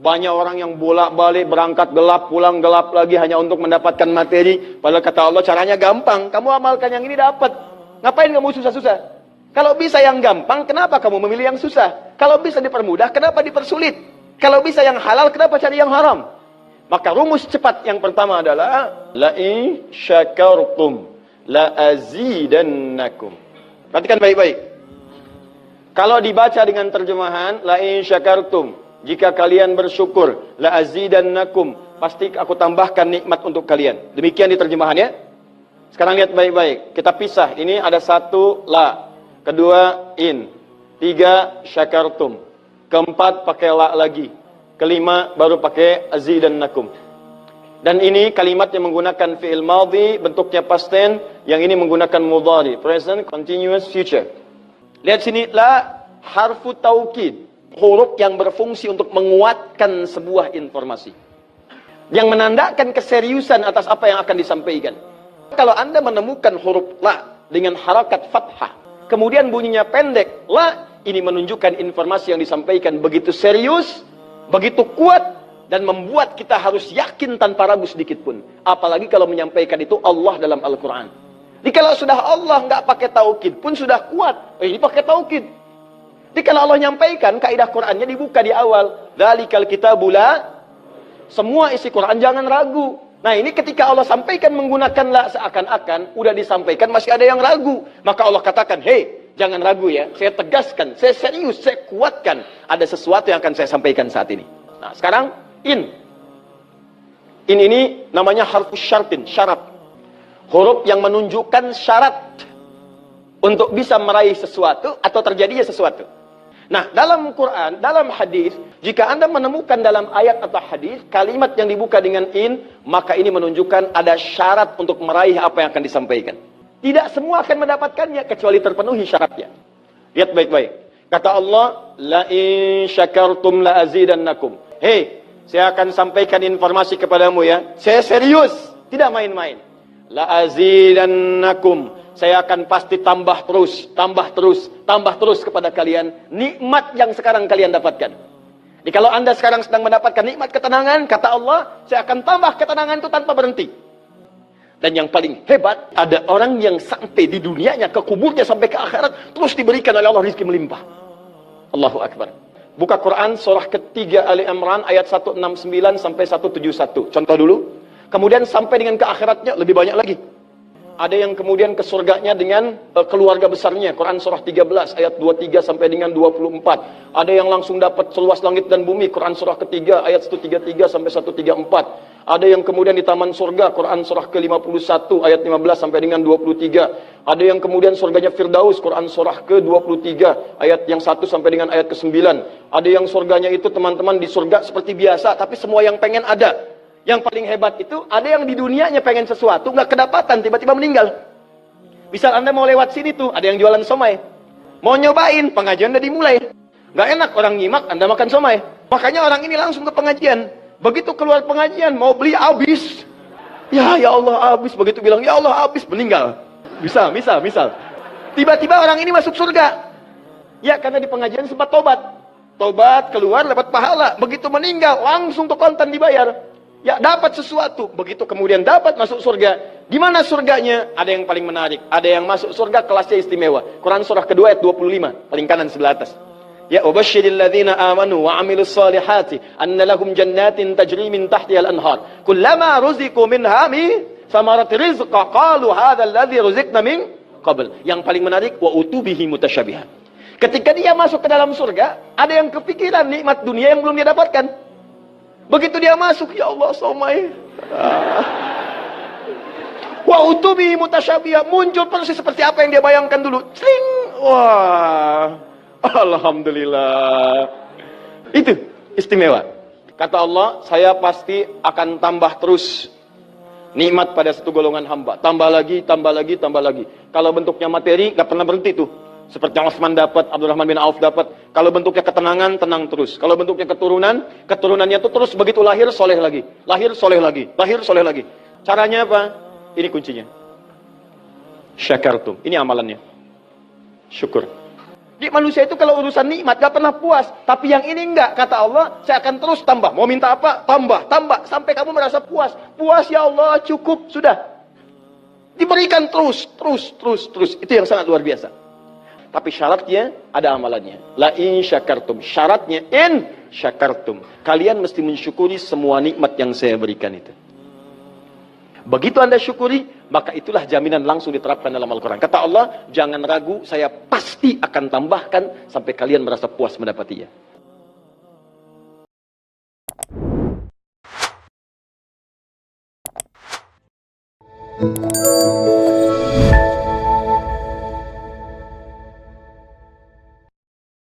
Banyak orang yang bolak-balik berangkat gelap, pulang gelap lagi hanya untuk mendapatkan materi. Padahal kata Allah caranya gampang. Kamu amalkan yang ini dapat. Ngapain kamu susah-susah? Kalau bisa yang gampang, kenapa kamu memilih yang susah? Kalau bisa dipermudah, kenapa dipersulit? Kalau bisa yang halal, kenapa cari yang haram? Maka rumus cepat yang pertama adalah la-in syakartum la-azidannakum. Perhatikan baik-baik. Kalau dibaca dengan terjemahan la-in syakartum, jika kalian bersyukur, la azidannakum, pasti aku tambahkan nikmat untuk kalian. Demikian di terjemahannya. Sekarang lihat baik-baik. Kita pisah. Ini ada satu la, kedua in, tiga syakartum, keempat pakai la lagi, kelima baru pakai azidannakum. Dan ini kalimat yang menggunakan fi'il madhi, bentuknya past tense, yang ini menggunakan mudhari, present continuous future. Lihat sini, la harfu taukid. Huruf yang berfungsi untuk menguatkan sebuah informasi, yang menandakan keseriusan atas apa yang akan disampaikan. Kalau Anda menemukan huruf la dengan harakat fathah, kemudian bunyinya pendek, la, ini menunjukkan informasi yang disampaikan begitu serius, begitu kuat, dan membuat kita harus yakin tanpa ragu sedikit pun. Apalagi kalau menyampaikan itu Allah dalam Al-Quran. Jadi kalau sudah Allah nggak pakai taukid pun sudah kuat, ini pakai taukid. Jadi kalau Allah nyampaikan, kaidah Qur'annya dibuka di awal. Dzalikal kitabul la, semua isi Qur'an jangan ragu. Nah ini ketika Allah sampaikan menggunakan la, seakan-akan udah disampaikan masih ada yang ragu. Maka Allah katakan, hei, jangan ragu ya. Saya tegaskan, saya serius, saya kuatkan. Ada sesuatu yang akan saya sampaikan saat ini. Nah sekarang, in. In ini namanya harfus syartin, syarat. Huruf yang menunjukkan syarat untuk bisa meraih sesuatu atau terjadinya sesuatu. Nah, dalam Quran, dalam hadis, jika Anda menemukan dalam ayat atau hadis kalimat yang dibuka dengan in, maka ini menunjukkan ada syarat untuk meraih apa yang akan disampaikan. Tidak semua akan mendapatkannya kecuali terpenuhi syaratnya. Lihat baik-baik. Kata Allah, la in syakartum la azidannakum. Hei, saya akan sampaikan informasi kepadamu ya. Saya serius, tidak main-main. La azidannakum. Saya akan pasti tambah terus, tambah terus, tambah terus kepada kalian nikmat yang sekarang kalian dapatkan. Jadi kalau Anda sekarang sedang mendapatkan nikmat ketenangan, kata Allah, saya akan tambah ketenangan itu tanpa berhenti. Dan yang paling hebat, ada orang yang sampai di dunianya, ke kuburnya, sampai ke akhirat, terus diberikan oleh Allah rezeki melimpah. Allahu Akbar. Buka Quran surah ketiga Ali Imran ayat 169 sampai 171. Contoh dulu. Kemudian sampai dengan ke akhiratnya lebih banyak lagi. Ada yang kemudian ke surganya dengan keluarga besarnya. Quran surah 13 ayat 23 sampai dengan 24. Ada yang langsung dapat seluas langit dan bumi. Quran surah ketiga ayat 133 sampai 134. Ada yang kemudian di taman surga. Quran surah ke-51 ayat 15 sampai dengan 23. Ada yang kemudian surganya Firdaus. Quran surah ke-23 ayat yang 1 sampai dengan ayat ke-9. Ada yang surganya itu teman-teman di surga seperti biasa, tapi semua yang pengen ada. Yang paling hebat itu, ada yang di dunianya pengen sesuatu, nggak kedapatan, tiba-tiba meninggal. Misal Anda mau lewat sini tuh, ada yang jualan somai. Mau nyobain, pengajian udah dimulai. Nggak enak orang nyimak, Anda makan somai. Makanya orang ini langsung ke pengajian. Begitu keluar pengajian, mau beli habis. Ya Allah habis. Begitu bilang, ya Allah habis, meninggal. Misal. Tiba-tiba orang ini masuk surga. Ya, karena di pengajian sempat tobat. Tobat, keluar, dapat pahala. Begitu meninggal, langsung ke kontan dibayar. Ya, dapat sesuatu. Begitu kemudian dapat masuk surga. Di mana surganya? Ada yang paling menarik. Ada yang masuk surga kelasnya istimewa. Quran surah kedua ayat 25. Paling kanan sebelah atas. Ya, wabashshiril ladzina amanu wa 'amilus solihati anna lahum jannatin tajri min tahtiha al-anhar. Kullama ruziqu minha min samarati rizqa qalu hadzal ladzi ruziqna min qabl. Yang paling menarik, wa utubihi mutasyabihan. Ketika dia masuk ke dalam surga, ada yang kepikiran nikmat dunia yang belum dia dapatkan. Begitu dia masuk, ya Allah, somai. Wa utubi mutasyabiha, muncul persis seperti apa yang dia bayangkan dulu. Sling. Wah. Alhamdulillah. Itu istimewa. Kata Allah, saya pasti akan tambah terus nikmat pada satu golongan hamba. Tambah lagi, tambah lagi, tambah lagi. Kalau bentuknya materi, gak pernah berhenti tuh. Seperti yang Utsman dapat, Abdurrahman bin Auf dapat. Kalau bentuknya ketenangan, tenang terus. Kalau bentuknya keturunan, keturunannya itu terus begitu lahir, soleh lagi. Lahir, soleh lagi. Lahir, soleh lagi. Caranya apa? Ini kuncinya. Syakartum. Ini amalannya. Syukur. Di manusia itu kalau urusan nikmat gak pernah puas. Tapi yang ini enggak. Kata Allah, saya akan terus tambah. Mau minta apa? Tambah, tambah. Sampai kamu merasa puas. Puas ya Allah, cukup. Sudah. Diberikan terus, terus, terus, terus. Itu yang sangat luar biasa. Tapi syaratnya ada amalannya. La in syakartum. Syaratnya in syakartum. Kalian mesti mensyukuri semua nikmat yang saya berikan itu. Begitu Anda syukuri, maka itulah jaminan langsung diterapkan dalam Al-Quran. Kata Allah, jangan ragu, saya pasti akan tambahkan sampai kalian merasa puas mendapatinya.